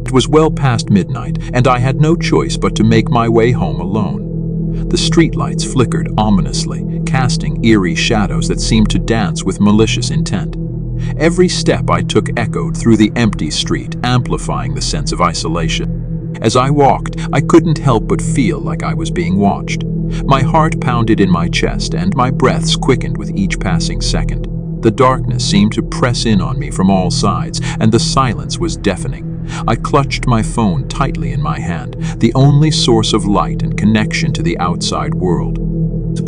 It was well past midnight, and I had no choice but to make my way home alone. The streetlights flickered ominously, casting eerie shadows that seemed to dance with malicious intent. Every step I took echoed through the empty street, amplifying the sense of isolation. As I walked, I couldn't help but feel like I was being watched. My heart pounded in my chest, and my breaths quickened with each passing second. The darkness seemed to press in on me from all sides, and the silence was deafening. I clutched my phone tightly in my hand, the only source of light and connection to the outside world.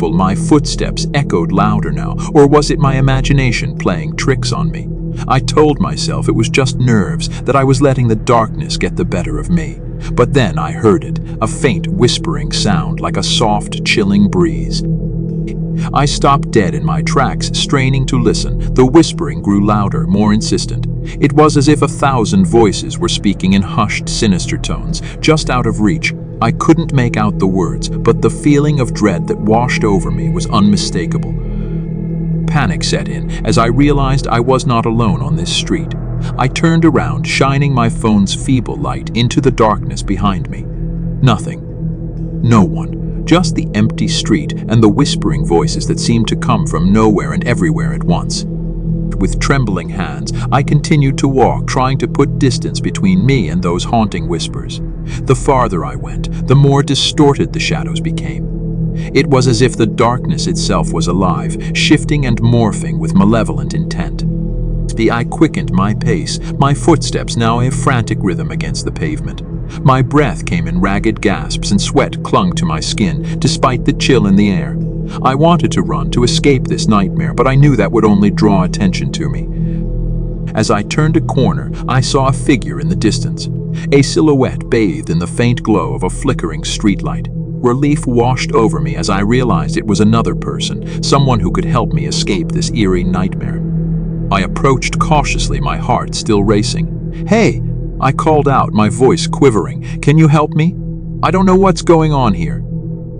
My footsteps echoed louder now, or was it my imagination playing tricks on me? I told myself it was just nerves, that I was letting the darkness get the better of me. But then I heard it, a faint whispering sound like a soft, chilling breeze. I stopped dead in my tracks, straining to listen. The whispering grew louder, more insistent. It was as if 1,000 voices were speaking in hushed, sinister tones, just out of reach. I couldn't make out the words, but the feeling of dread that washed over me was unmistakable. Panic set in as I realized I was not alone on this street. I turned around, shining my phone's feeble light into the darkness behind me. Nothing. No one. Just the empty street and the whispering voices that seemed to come from nowhere and everywhere at once. With trembling hands, I continued to walk, trying to put distance between me and those haunting whispers. The farther I went, the more distorted the shadows became. It was as if the darkness itself was alive, shifting and morphing with malevolent intent. I quickened my pace, my footsteps now a frantic rhythm against the pavement. My breath came in ragged gasps and sweat clung to my skin, despite the chill in the air. I wanted to run, to escape this nightmare, but I knew that would only draw attention to me. As I turned a corner, I saw a figure in the distance, a silhouette bathed in the faint glow of a flickering streetlight. Relief washed over me as I realized it was another person, someone who could help me escape this eerie nightmare. I approached cautiously, my heart still racing. "Hey!" I called out, my voice quivering. "Can you help me? I don't know what's going on here."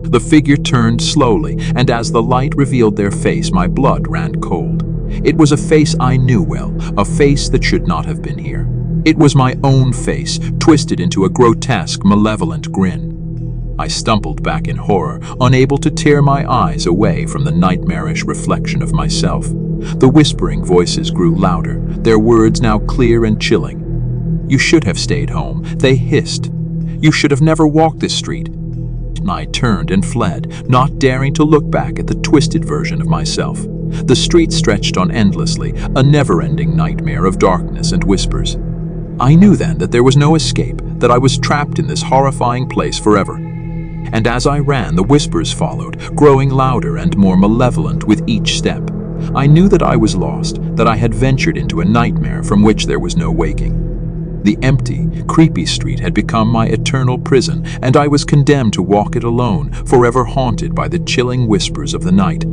The figure turned slowly, and as the light revealed their face, my blood ran cold. It was a face I knew well, a face that should not have been here. It was my own face, twisted into a grotesque, malevolent grin. I stumbled back in horror, unable to tear my eyes away from the nightmarish reflection of myself. The whispering voices grew louder, their words now clear and chilling. "You should have stayed home," they hissed. "You should have never walked this street." I turned and fled, not daring to look back at the twisted version of myself. The street stretched on endlessly, a never-ending nightmare of darkness and whispers. I knew then that there was no escape, that I was trapped in this horrifying place forever. And as I ran, the whispers followed, growing louder and more malevolent with each step. I knew that I was lost, that I had ventured into a nightmare from which there was no waking. The empty, creepy street had become my eternal prison, and I was condemned to walk it alone, forever haunted by the chilling whispers of the night.